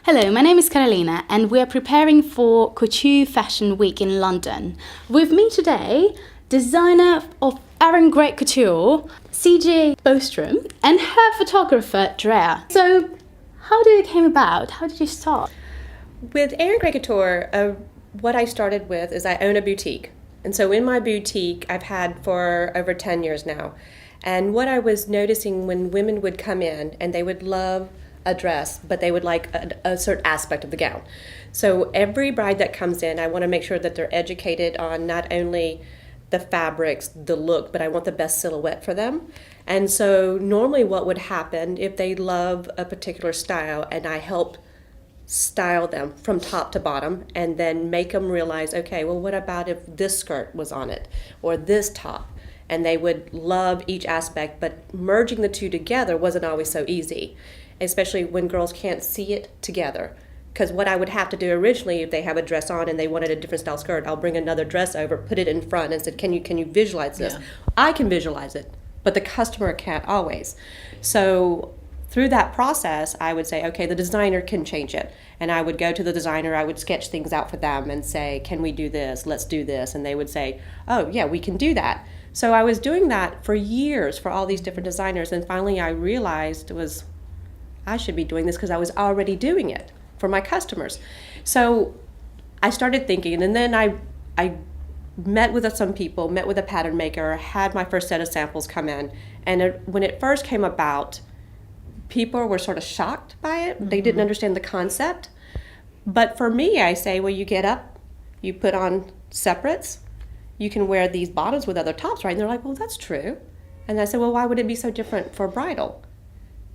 Hello, my name is Carolina and we're preparing for Couture Fashion Week in London. With me today, designer of Erin Great Couture, CJ Bostrom, and her photographer, Drea. So, how did it came about? How did you start? With Erin Great Couture, what I started with is I own a boutique. And so in my boutique, I've had for over 10 years now. And what I was noticing when women would come in and they would love a dress, but they would like a certain aspect of the gown. So every bride that comes in, I want to make sure that they're educated on not only the fabrics, the look, but I want the best silhouette for them. And so normally what would happen if they love a particular style and I help style them from top to bottom and then make them realize, okay, well, what about if this skirt was on it or this top? And they would love each aspect, but merging the two together wasn't always so easy, especially when girls can't see it together. Because what I would have to do originally, if they have a dress on and they wanted a different style skirt, I'll bring another dress over, put it in front, and said, can you visualize this? Yeah. I can visualize it, but the customer can't always. So through that process, I would say, okay, the designer can change it. And I would go to the designer, I would sketch things out for them and say, can we do this? Let's do this. And they would say, oh, yeah, we can do that. So I was doing that for years for all these different designers. And finally I realized I should be doing this because I was already doing it for my customers. So I started thinking, and then I met with some people, met with a pattern maker, had my first set of samples come in. And when it first came about, people were sort of shocked by it. Mm-hmm. They didn't understand the concept. But for me, I say, well, you get up, you put on separates, you can wear these bottoms with other tops, right? And they're like, well, that's true. And I said, well, why would it be so different for bridal?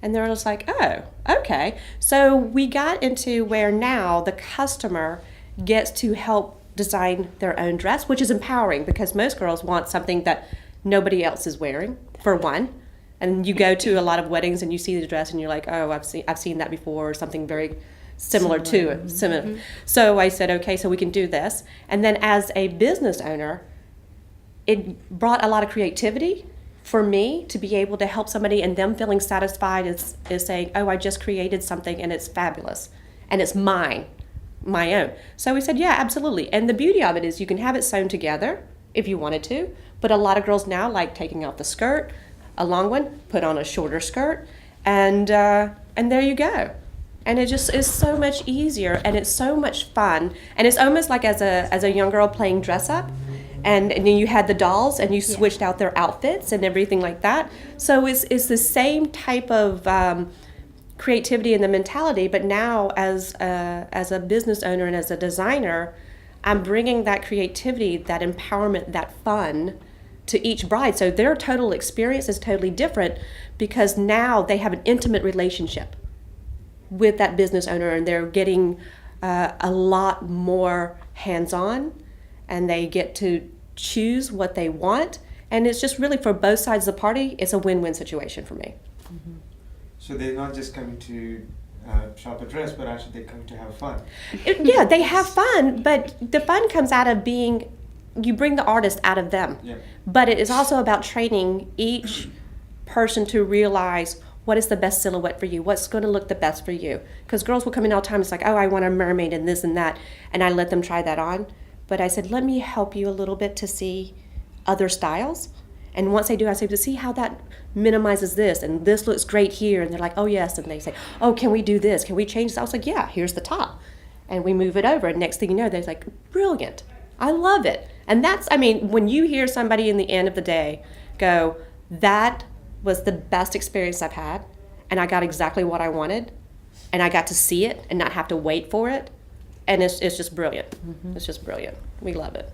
And they're just like, oh, okay. So we got into where now the customer gets to help design their own dress, which is empowering because most girls want something that nobody else is wearing, for one. And you go to a lot of weddings and you see the dress and you're like, oh, I've seen that before, or something very similar to it. Similar. Mm-hmm. So I said, okay, so we can do this. And then as a business owner, it brought a lot of creativity for me to be able to help somebody and them feeling satisfied is saying, oh, I just created something and it's fabulous and it's mine, my own. So we said, yeah, absolutely. And the beauty of it is you can have it sewn together if you wanted to, but a lot of girls now like taking off the skirt, a long one, put on a shorter skirt, and there you go. And it just is so much easier and it's so much fun. And it's almost like as a young girl playing dress up. And then you had the dolls and you switched out their outfits and everything like that. So it's the same type of creativity and the mentality, but now as a business owner and as a designer, I'm bringing that creativity, that empowerment, that fun to each bride. So their total experience is totally different because now they have an intimate relationship with that business owner and they're getting a lot more hands-on. And they get to choose what they want. And it's just really for both sides of the party, it's a win-win situation for me. Mm-hmm. So they're not just coming to shop a dress, but actually they come to have fun. Yeah, they have fun, but the fun comes out of you bring the artist out of them. Yeah. But it is also about training each person to realize what is the best silhouette for you, what's going to look the best for you. Because girls will come in all the time, it's like, oh, I want a mermaid and this and that, and I let them try that on. But I said, let me help you a little bit to see other styles. And once they do, I say, to see how that minimizes this, and this looks great here. And they're like, oh, yes. And they say, oh, can we do this? Can we change this? I was like, yeah, here's the top. And we move it over. And next thing you know, they're like, brilliant. I love it. And when you hear somebody in the end of the day go, that was the best experience I've had, and I got exactly what I wanted, and I got to see it and not have to wait for it. And it's just brilliant. Mm-hmm. It's just brilliant. We love it.